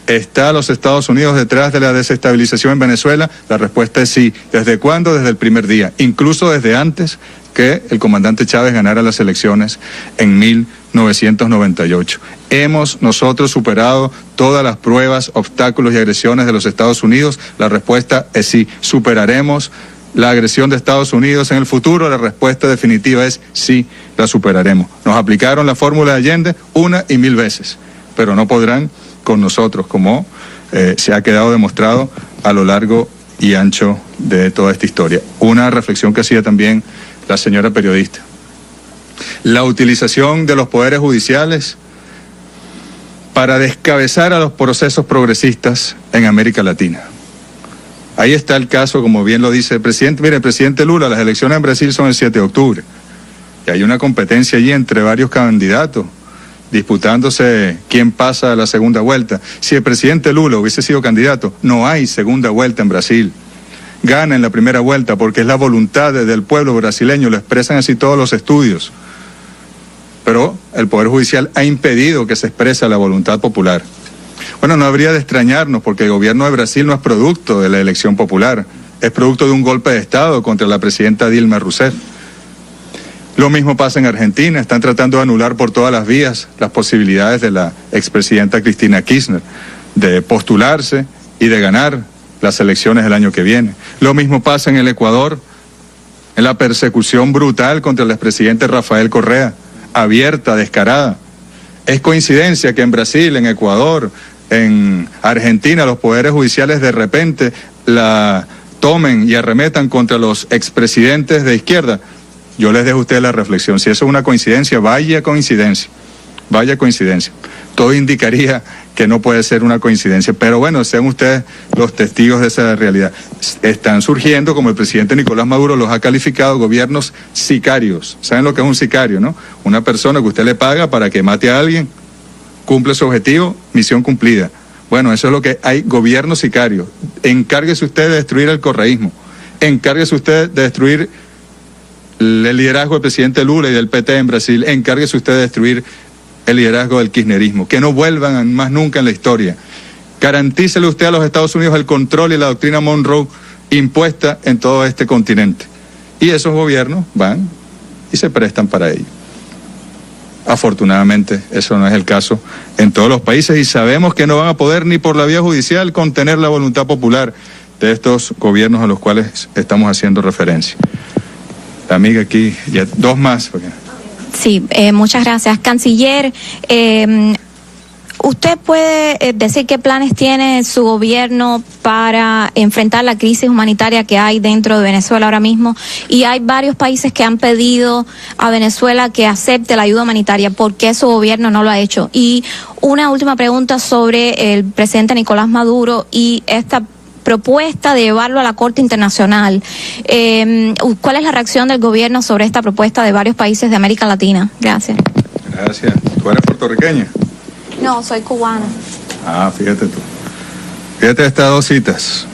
¿Está los Estados Unidos detrás de la desestabilización en Venezuela? La respuesta es sí. ¿Desde cuándo? Desde el primer día. Incluso desde antes que el comandante Chávez ganara las elecciones en 1998. ¿Hemos nosotros superado todas las pruebas, obstáculos y agresiones de los Estados Unidos? La respuesta es sí. ¿Superaremos la agresión de Estados Unidos en el futuro? La respuesta definitiva es sí, la superaremos. Nos aplicaron la fórmula de Allende 1 y 1000 veces, pero no podrán con nosotros, como se ha quedado demostrado a lo largo y ancho de toda esta historia. Una reflexión que hacía también la señora periodista. La utilización de los poderes judiciales para descabezar a los procesos progresistas en América Latina. Ahí está el caso, como bien lo dice el presidente. Mire, el presidente Lula, las elecciones en Brasil son el 7 de octubre. Y hay una competencia allí entre varios candidatos, disputándose quién pasa a la segunda vuelta. Si el presidente Lula hubiese sido candidato, no hay segunda vuelta en Brasil. Gana en la primera vuelta porque es la voluntad del pueblo brasileño, lo expresan así todos los estudios. Pero el Poder Judicial ha impedido que se exprese la voluntad popular. Bueno, no habría de extrañarnos porque el gobierno de Brasil no es producto de la elección popular, es producto de un golpe de Estado contra la presidenta Dilma Rousseff. Lo mismo pasa en Argentina, están tratando de anular por todas las vías las posibilidades de la expresidenta Cristina Kirchner de postularse y de ganar las elecciones del año que viene. Lo mismo pasa en el Ecuador, en la persecución brutal contra el expresidente Rafael Correa, abierta, descarada. Es coincidencia que en Brasil, en Ecuador, en Argentina, los poderes judiciales de repente la tomen y arremetan contra los expresidentes de izquierda. Yo les dejo a ustedes la reflexión. Si eso es una coincidencia, vaya coincidencia. Vaya coincidencia. Todo indicaría que no puede ser una coincidencia. Pero bueno, sean ustedes los testigos de esa realidad. Están surgiendo, como el presidente Nicolás Maduro los ha calificado, gobiernos sicarios. ¿Saben lo que es un sicario, no? Una persona que usted le paga para que mate a alguien, cumple su objetivo, misión cumplida. Bueno, eso es lo que hay, gobiernos sicarios. Encárguese usted de destruir el correísmo. Encárguese usted de destruir el liderazgo del presidente Lula y del PT en Brasil. Encárguese usted de destruir el liderazgo del kirchnerismo, que no vuelvan más nunca en la historia. Garantícele usted a los Estados Unidos el control y la doctrina Monroe impuesta en todo este continente. Y esos gobiernos van y se prestan para ello. Afortunadamente, eso no es el caso en todos los países y sabemos que no van a poder ni por la vía judicial contener la voluntad popular de estos gobiernos a los cuales estamos haciendo referencia. La amiga aquí, ya dos más. Porque... Sí, muchas gracias. Canciller, ¿usted puede decir qué planes tiene su gobierno para enfrentar la crisis humanitaria que hay dentro de Venezuela ahora mismo? Y hay varios países que han pedido a Venezuela que acepte la ayuda humanitaria. ¿Por qué su gobierno no lo ha hecho? Y una última pregunta sobre el presidente Nicolás Maduro y esta propuesta de llevarlo a la Corte Internacional. ¿Cuál es la reacción del gobierno sobre esta propuesta de varios países de América Latina? Gracias. Gracias. ¿Tú eres puertorriqueña? No, soy cubana. Ah, fíjate tú. Fíjate estas dos citas.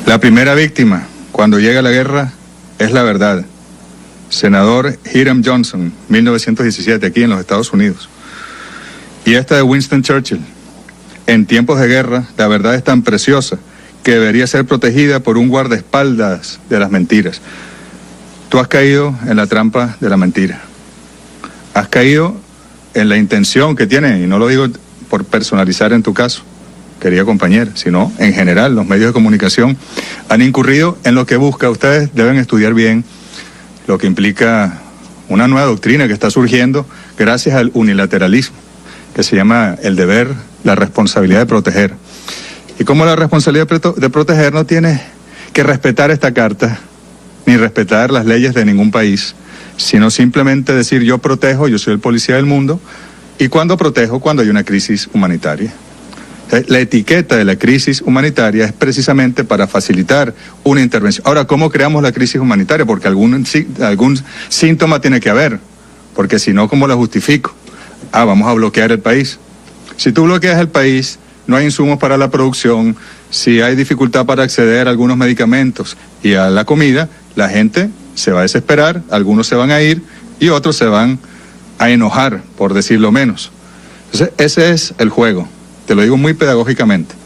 La primera víctima, cuando llega la guerra, es la verdad. Senador Hiram Johnson, 1917, aquí en los Estados Unidos. Y esta de Winston Churchill. En tiempos de guerra, la verdad es tan preciosa que debería ser protegida por un guardaespaldas de las mentiras. Tú has caído en la trampa de la mentira. Has caído en la intención que tiene, y no lo digo por personalizar en tu caso, querida compañera, sino en general los medios de comunicación han incurrido en lo que busca. Ustedes deben estudiar bien lo que implica una nueva doctrina que está surgiendo gracias al unilateralismo, que se llama el deber, la responsabilidad de proteger. Y como la responsabilidad de proteger no tiene que respetar esta carta, ni respetar las leyes de ningún país, sino simplemente decir yo protejo, yo soy el policía del mundo, y cuando protejo, cuando hay una crisis humanitaria. La etiqueta de la crisis humanitaria es precisamente para facilitar una intervención. Ahora, ¿cómo creamos la crisis humanitaria? Porque algún síntoma tiene que haber, porque si no, ¿cómo la justifico? Vamos a bloquear el país. Si tú bloqueas el país, no hay insumos para la producción, si hay dificultad para acceder a algunos medicamentos y a la comida, la gente se va a desesperar, algunos se van a ir y otros se van a enojar, por decirlo menos. Entonces, ese es el juego. Te lo digo muy pedagógicamente.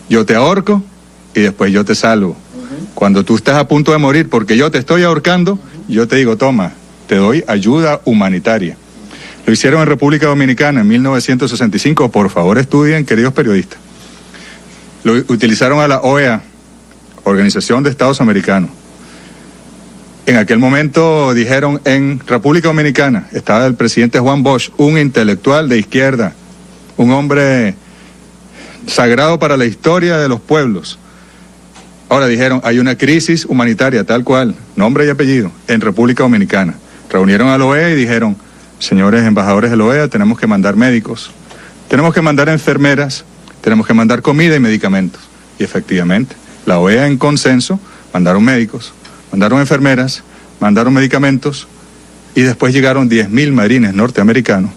Yo te ahorco y después yo te salvo. Cuando tú estás a punto de morir porque yo te estoy ahorcando, yo te digo, toma, te doy ayuda humanitaria. Lo hicieron en República Dominicana en 1965. Por favor, estudien, queridos periodistas. Lo utilizaron a la OEA, Organización de Estados Americanos. En aquel momento dijeron, en República Dominicana estaba el presidente Juan Bosch, un intelectual de izquierda, un hombre sagrado para la historia de los pueblos. Ahora dijeron, hay una crisis humanitaria, tal cual, nombre y apellido, en República Dominicana. Reunieron a la OEA y dijeron, señores embajadores de la OEA, tenemos que mandar médicos, tenemos que mandar enfermeras, tenemos que mandar comida y medicamentos. Y efectivamente, la OEA en consenso mandaron médicos, mandaron enfermeras, mandaron medicamentos y después llegaron 10.000 marines norteamericanos,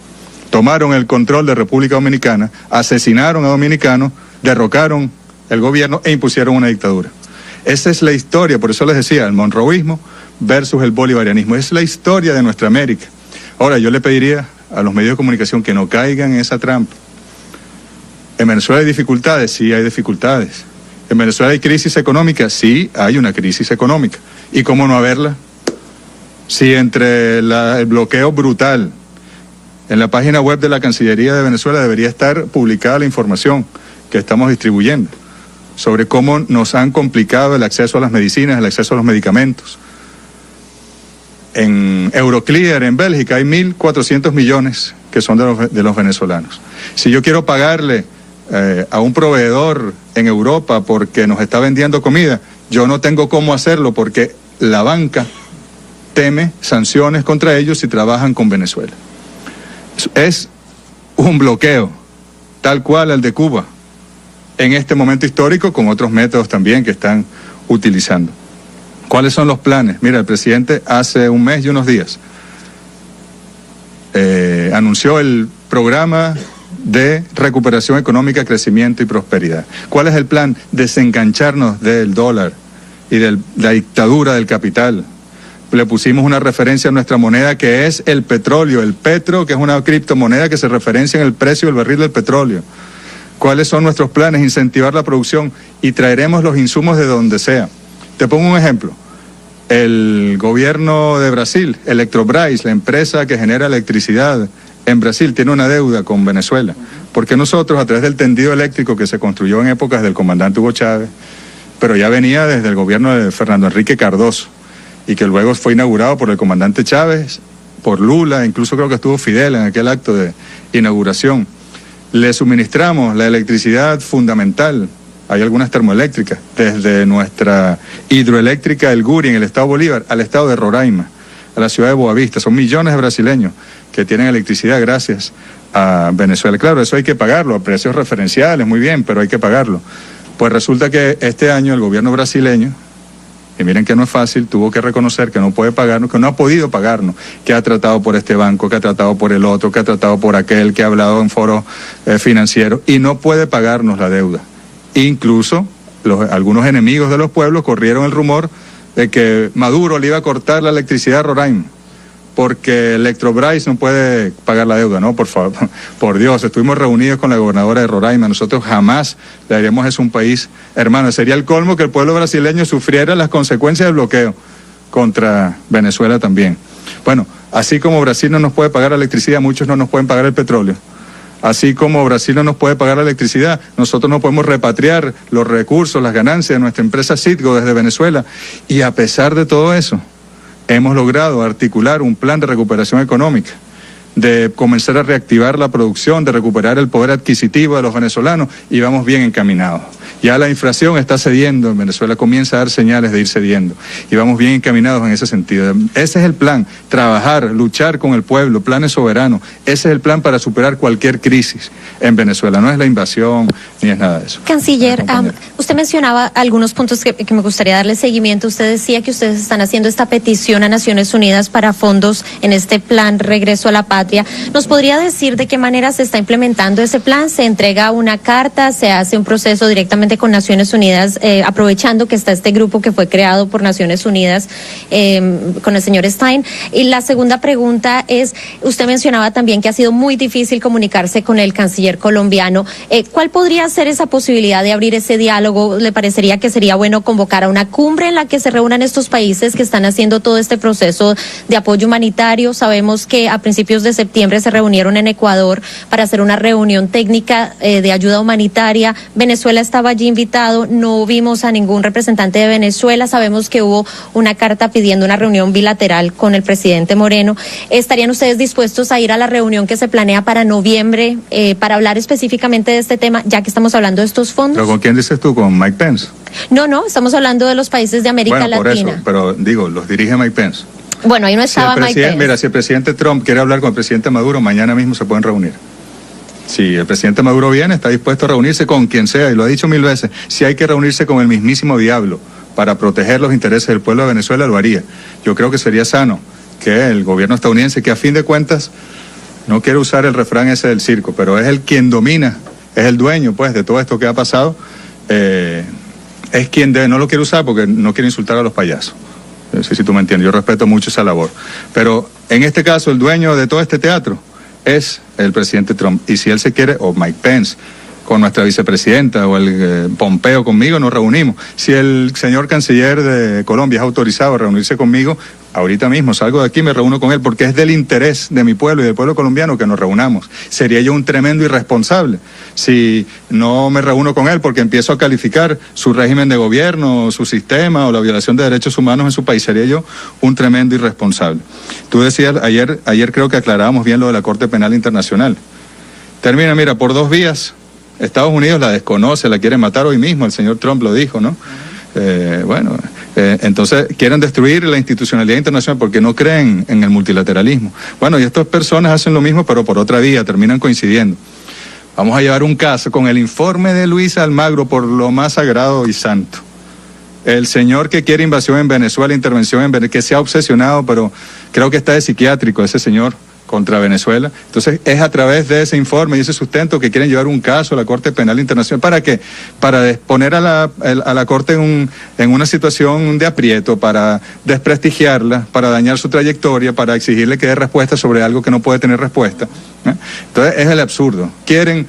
tomaron el control de República Dominicana, asesinaron a dominicanos, derrocaron el gobierno e impusieron una dictadura. Esa es la historia, por eso les decía, el monroeísmo versus el bolivarianismo. Es la historia de nuestra América. Ahora, yo le pediría a los medios de comunicación que no caigan en esa trampa. ¿En Venezuela hay dificultades? Sí, hay dificultades. ¿En Venezuela hay crisis económica? Sí, hay una crisis económica. ¿Y cómo no haberla? Si entre el bloqueo brutal, en la página web de la Cancillería de Venezuela debería estar publicada la información que estamos distribuyendo sobre cómo nos han complicado el acceso a las medicinas, el acceso a los medicamentos. En Euroclear, en Bélgica, hay 1.400 millones que son de los venezolanos. Si yo quiero pagarle a un proveedor en Europa porque nos está vendiendo comida, yo no tengo cómo hacerlo porque la banca teme sanciones contra ellos si trabajan con Venezuela. Es un bloqueo, tal cual el de Cuba, en este momento histórico, con otros métodos también que están utilizando. ¿Cuáles son los planes? Mira, el presidente hace un mes y unos días anunció el programa de recuperación económica, crecimiento y prosperidad. ¿Cuál es el plan? Desengancharnos del dólar y de la dictadura del capital. Le pusimos una referencia a nuestra moneda que es el petróleo, el petro, que es una criptomoneda que se referencia en el precio del barril del petróleo. ¿Cuáles son nuestros planes? Incentivar la producción y traeremos los insumos de donde sea. Te pongo un ejemplo. El gobierno de Brasil, Eletrobras, la empresa que genera electricidad en Brasil, tiene una deuda con Venezuela. Porque nosotros, a través del tendido eléctrico que se construyó en épocas del comandante Hugo Chávez, pero ya venía desde el gobierno de Fernando Enrique Cardoso, y que luego fue inaugurado por el comandante Chávez, por Lula, incluso creo que estuvo Fidel en aquel acto de inauguración. Le suministramos la electricidad fundamental. Hay algunas termoeléctricas, desde nuestra hidroeléctrica El Guri en el estado Bolívar al estado de Roraima, a la ciudad de Boavista. Son millones de brasileños que tienen electricidad gracias a Venezuela. Claro, eso hay que pagarlo a precios referenciales, muy bien, pero hay que pagarlo. Pues resulta que este año el gobierno brasileño, y miren que no es fácil, tuvo que reconocer que no puede pagarnos, que no ha podido pagarnos, que ha tratado por este banco, que ha tratado por el otro, que ha tratado por aquel, que ha hablado en foros financieros, y no puede pagarnos la deuda. Incluso algunos enemigos de los pueblos corrieron el rumor de que Maduro le iba a cortar la electricidad a Roraima, porque Electrobras no puede pagar la deuda, ¿no? Por favor, por Dios, estuvimos reunidos con la gobernadora de Roraima, nosotros jamás le haríamos eso a un país hermano, sería el colmo que el pueblo brasileño sufriera las consecuencias del bloqueo contra Venezuela también. Bueno, así como Brasil no nos puede pagar la electricidad, muchos no nos pueden pagar el petróleo. Así como Brasil no nos puede pagar la electricidad, nosotros no podemos repatriar los recursos, las ganancias de nuestra empresa Citgo desde Venezuela. Y a pesar de todo eso, hemos logrado articular un plan de recuperación económica, de comenzar a reactivar la producción, de recuperar el poder adquisitivo de los venezolanos, y vamos bien encaminados. Ya la inflación está cediendo en Venezuela, comienza a dar señales de ir cediendo, y vamos bien encaminados en ese sentido. Ese es el plan, trabajar, luchar con el pueblo, planes soberanos. Ese es el plan para superar cualquier crisis en Venezuela, no es la invasión ni es nada de eso. Canciller, usted mencionaba algunos puntos que me gustaría darle seguimiento. Usted decía que ustedes están haciendo esta petición a Naciones Unidas para fondos en este plan Regreso a la Patria. ¿Nos podría decir de qué manera se está implementando ese plan? ¿Se entrega una carta? ¿Se hace un proceso directamente con Naciones Unidas, aprovechando que está este grupo que fue creado por Naciones Unidas con el señor Stein? Y la segunda pregunta es, usted mencionaba también que ha sido muy difícil comunicarse con el canciller colombiano. ¿Cuál podría ser esa posibilidad de abrir ese diálogo? ¿Le parecería que sería bueno convocar a una cumbre en la que se reúnan estos países que están haciendo todo este proceso de apoyo humanitario? Sabemos que a principios de septiembre se reunieron en Ecuador para hacer una reunión técnica de ayuda humanitaria. Venezuela estaba allí invitado, no vimos a ningún representante de Venezuela. Sabemos que hubo una carta pidiendo una reunión bilateral con el presidente Moreno. ¿Estarían ustedes dispuestos a ir a la reunión que se planea para noviembre para hablar específicamente de este tema, ya que estamos hablando de estos fondos? ¿Pero con quién dices tú? ¿Con Mike Pence? No, estamos hablando de los países de América Latina. Por eso, pero digo, los dirige Mike Pence. Bueno, ahí no estaba Mike Pence. Mira, si el presidente Trump quiere hablar con el presidente Maduro, mañana mismo se pueden reunir. Si el presidente Maduro viene, está dispuesto a reunirse con quien sea, y lo ha dicho 1000 veces. Si hay que reunirse con el mismísimo diablo para proteger los intereses del pueblo de Venezuela, lo haría. Yo creo que sería sano que el gobierno estadounidense, que a fin de cuentas, no quiero usar el refrán ese del circo, pero es el quien domina, es el dueño, pues, de todo esto que ha pasado, es quien debe, no lo quiero usar porque no quiero insultar a los payasos. No sé si tú me entiendes, yo respeto mucho esa labor. Pero en este caso, el dueño de todo este teatro es el presidente Trump. Y si él se quiere, o Mike Pence, con nuestra vicepresidenta, o el Pompeo conmigo, nos reunimos. Si el señor canciller de Colombia es autorizado a reunirse conmigo, ahorita mismo salgo de aquí y me reúno con él, porque es del interés de mi pueblo y del pueblo colombiano que nos reunamos. Sería yo un tremendo irresponsable si no me reúno con él, porque empiezo a calificar su régimen de gobierno, su sistema o la violación de derechos humanos en su país. Sería yo un tremendo irresponsable. Tú decías, ayer creo que aclarábamos bien lo de la Corte Penal Internacional. Termina, mira, por 2 vías. Estados Unidos la desconoce, la quiere matar hoy mismo, el señor Trump lo dijo, ¿no? Entonces quieren destruir la institucionalidad internacional porque no creen en el multilateralismo. Bueno, y estas personas hacen lo mismo, pero por otra vía, terminan coincidiendo. Vamos a llevar un caso con el informe de Luis Almagro por lo más sagrado y santo. El señor que quiere invasión en Venezuela, intervención en Venezuela, que se ha obsesionado, pero creo que está de psiquiátrico ese señor, contra Venezuela. Entonces es a través de ese informe y ese sustento que quieren llevar un caso a la Corte Penal Internacional. ¿Para qué? Para poner a la Corte en una situación de aprieto, para desprestigiarla, para dañar su trayectoria, para exigirle que dé respuesta sobre algo que no puede tener respuesta. Entonces es el absurdo. Quieren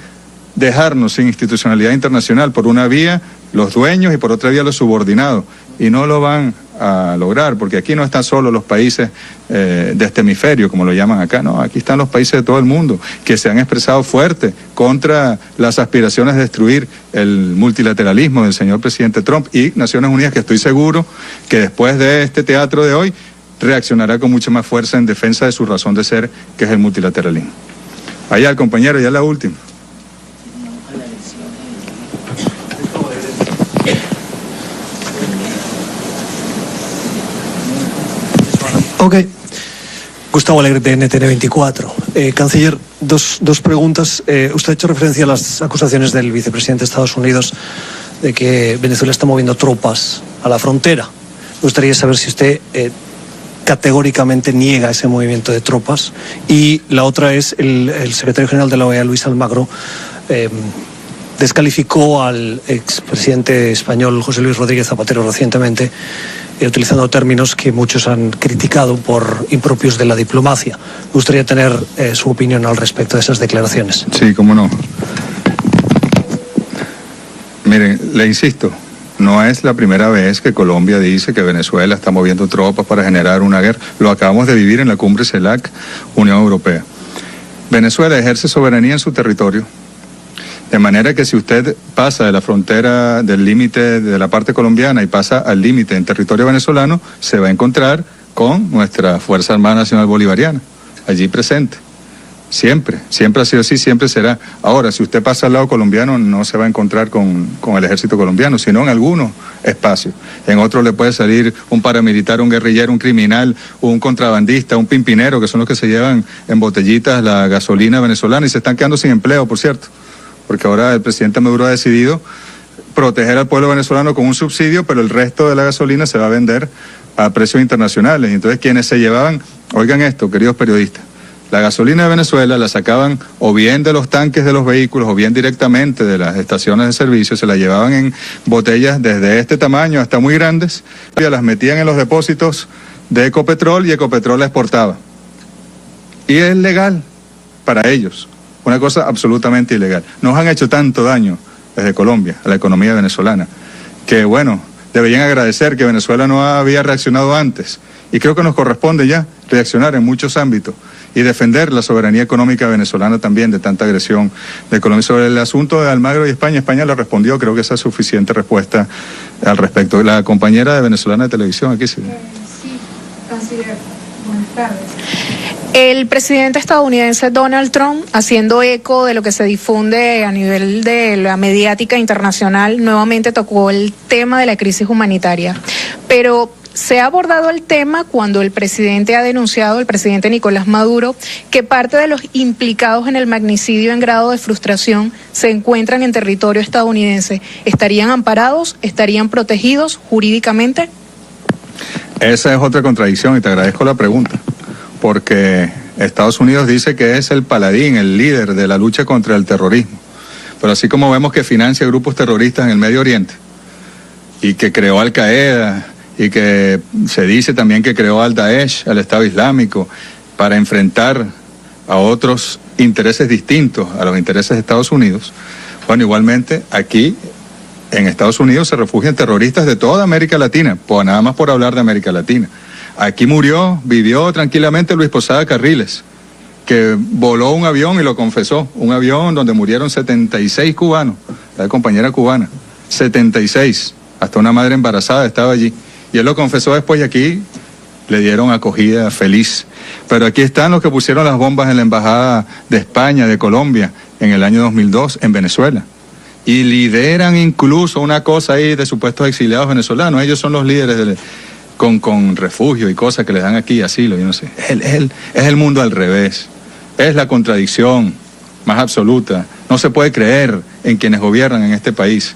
dejarnos sin institucionalidad internacional por una vía los dueños y por otra vía los subordinados, y no lo van a lograr, porque aquí no están solo los países de este hemisferio, como lo llaman acá, no, aquí están los países de todo el mundo que se han expresado fuerte contra las aspiraciones de destruir el multilateralismo del señor presidente Trump, y Naciones Unidas, que estoy seguro que después de este teatro de hoy reaccionará con mucha más fuerza en defensa de su razón de ser, que es el multilateralismo. Allá el compañero, ya la última. Ok. Gustavo Alegre, de NTN 24. Canciller, dos preguntas. Usted ha hecho referencia a las acusaciones del vicepresidente de Estados Unidos de que Venezuela está moviendo tropas a la frontera. Me gustaría saber si usted categóricamente niega ese movimiento de tropas. Y la otra es, el secretario general de la OEA, Luis Almagro, descalificó al expresidente español José Luis Rodríguez Zapatero recientemente, utilizando términos que muchos han criticado por impropios de la diplomacia. Me gustaría tener su opinión al respecto de esas declaraciones. Sí, cómo no. Miren, le insisto, no es la primera vez que Colombia dice que Venezuela está moviendo tropas para generar una guerra. Lo acabamos de vivir en la cumbre CELAC, Unión Europea. Venezuela ejerce soberanía en su territorio. De manera que si usted pasa de la frontera del límite de la parte colombiana y pasa al límite en territorio venezolano, se va a encontrar con nuestra Fuerza Armada Nacional Bolivariana, allí presente. Siempre ha sido así, siempre será. Ahora, si usted pasa al lado colombiano, no se va a encontrar con el ejército colombiano, sino en algunos espacios. En otros le puede salir un paramilitar, un guerrillero, un criminal, un contrabandista, un pimpinero, que son los que se llevan en botellitas la gasolina venezolana y se están quedando sin empleo, por cierto. Porque ahora el presidente Maduro ha decidido proteger al pueblo venezolano con un subsidio, pero el resto de la gasolina se va a vender a precios internacionales. Y entonces quienes se llevaban, oigan esto, queridos periodistas, la gasolina de Venezuela la sacaban o bien de los tanques de los vehículos o bien directamente de las estaciones de servicio, se la llevaban en botellas desde este tamaño hasta muy grandes, y las metían en los depósitos de Ecopetrol y Ecopetrol la exportaba. Y es legal para ellos. Una cosa absolutamente ilegal. Nos han hecho tanto daño desde Colombia a la economía venezolana que, bueno, deberían agradecer que Venezuela no había reaccionado antes. Y creo que nos corresponde ya reaccionar en muchos ámbitos y defender la soberanía económica venezolana también de tanta agresión de Colombia. Sobre el asunto de Almagro y España, España le respondió, creo que esa es suficiente respuesta al respecto. La compañera de Venezolana de Televisión, aquí sí. Sí, canciller, buenas tardes. El presidente estadounidense Donald Trump, haciendo eco de lo que se difunde a nivel de la mediática internacional, nuevamente tocó el tema de la crisis humanitaria. Pero se ha abordado el tema cuando el presidente ha denunciado, el presidente Nicolás Maduro, que parte de los implicados en el magnicidio en grado de frustración se encuentran en territorio estadounidense. ¿Estarían amparados? ¿Estarían protegidos jurídicamente? Esa es otra contradicción y te agradezco la pregunta. Porque Estados Unidos dice que es el paladín, el líder de la lucha contra el terrorismo. Pero así como vemos que financia grupos terroristas en el Medio Oriente y que creó Al Qaeda y que se dice también que creó al Daesh, al Estado Islámico, para enfrentar a otros intereses distintos a los intereses de Estados Unidos, bueno, igualmente aquí en Estados Unidos se refugian terroristas de toda América Latina, nada más por hablar de América Latina. Aquí vivió tranquilamente Luis Posada Carriles, que voló un avión y lo confesó, un avión donde murieron 76 cubanos, la compañera cubana, 76, hasta una madre embarazada estaba allí. Y él lo confesó después y aquí le dieron acogida feliz. Pero aquí están los que pusieron las bombas en la embajada de España, de Colombia, en el año 2002, en Venezuela. Y lideran incluso una cosa ahí de supuestos exiliados venezolanos. Ellos son los líderes con refugio y cosas que les dan aquí, asilo, yo no sé. Es el mundo al revés. Es la contradicción más absoluta. No se puede creer en quienes gobiernan en este país.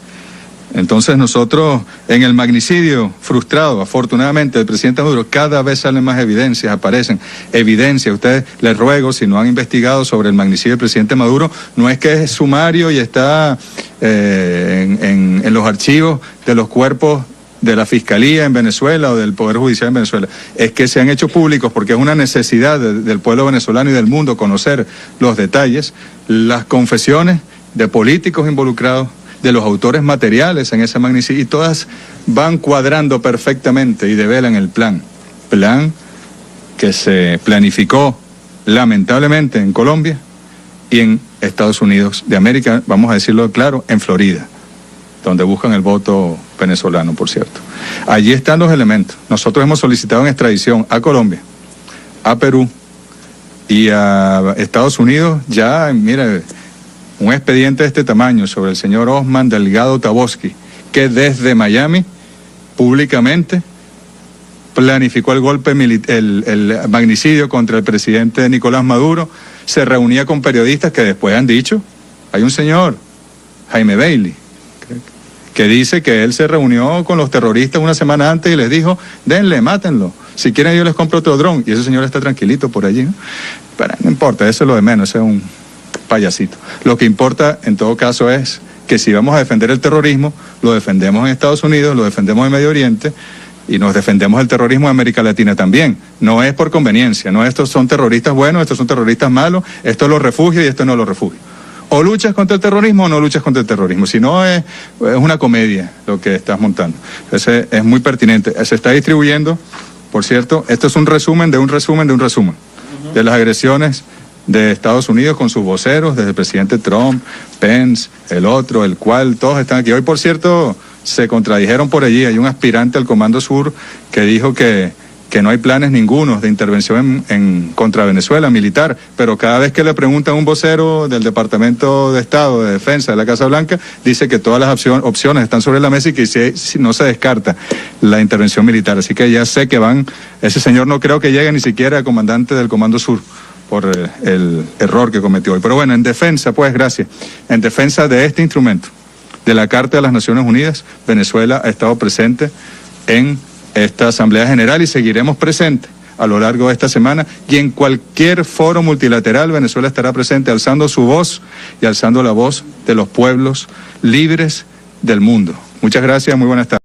Entonces nosotros, en el magnicidio frustrado, afortunadamente, del presidente Maduro, cada vez salen más evidencias, aparecen evidencias. Ustedes, les ruego, si no han investigado sobre el magnicidio del presidente Maduro, no es que es sumario y está en los archivos de los cuerpos de la Fiscalía en Venezuela o del Poder Judicial en Venezuela, es que se han hecho públicos porque es una necesidad del pueblo venezolano y del mundo conocer los detalles, las confesiones de políticos involucrados, de los autores materiales en ese magnicidio, y todas van cuadrando perfectamente y develan el plan que se planificó lamentablemente en Colombia y en Estados Unidos de América, vamos a decirlo claro, en Florida, donde buscan el voto venezolano, por cierto. Allí están los elementos. Nosotros hemos solicitado en extradición a Colombia, a Perú y a Estados Unidos, ya, mira, un expediente de este tamaño sobre el señor Osman Delgado Taboski, que desde Miami, públicamente, planificó el golpe el magnicidio contra el presidente Nicolás Maduro, se reunía con periodistas que después han dicho, hay un señor, Jaime Bailey, que dice que él se reunió con los terroristas una semana antes y les dijo, denle, mátenlo, si quieren yo les compro otro dron, y ese señor está tranquilito por allí, ¿no? Pero no importa, eso es lo de menos, ese es un payasito. Lo que importa en todo caso es que si vamos a defender el terrorismo, lo defendemos en Estados Unidos, lo defendemos en Medio Oriente, y nos defendemos del terrorismo en América Latina también. No es por conveniencia, no estos son terroristas buenos, estos son terroristas malos, estos los refugios y estos no los refugios. O luchas contra el terrorismo o no luchas contra el terrorismo, si no es una comedia lo que estás montando. Ese es muy pertinente. Se está distribuyendo, por cierto, esto es un resumen de un resumen de un resumen de las agresiones de Estados Unidos con sus voceros, desde el presidente Trump, Pence, el otro, el cual, todos están aquí. Hoy, por cierto, se contradijeron por allí. Hay un aspirante al Comando Sur que dijo que no hay planes ningunos de intervención contra Venezuela militar, pero cada vez que le preguntan a un vocero del Departamento de Estado de Defensa de la Casa Blanca, dice que todas las opciones están sobre la mesa y que si no se descarta la intervención militar. Así que ya sé que ese señor no creo que llegue ni siquiera a comandante del Comando Sur por el error que cometió hoy. Pero bueno, en defensa, pues gracias, en defensa de este instrumento, de la Carta de las Naciones Unidas, Venezuela ha estado presente en esta Asamblea General y seguiremos presentes a lo largo de esta semana, y en cualquier foro multilateral Venezuela estará presente alzando su voz y alzando la voz de los pueblos libres del mundo. Muchas gracias, muy buenas tardes.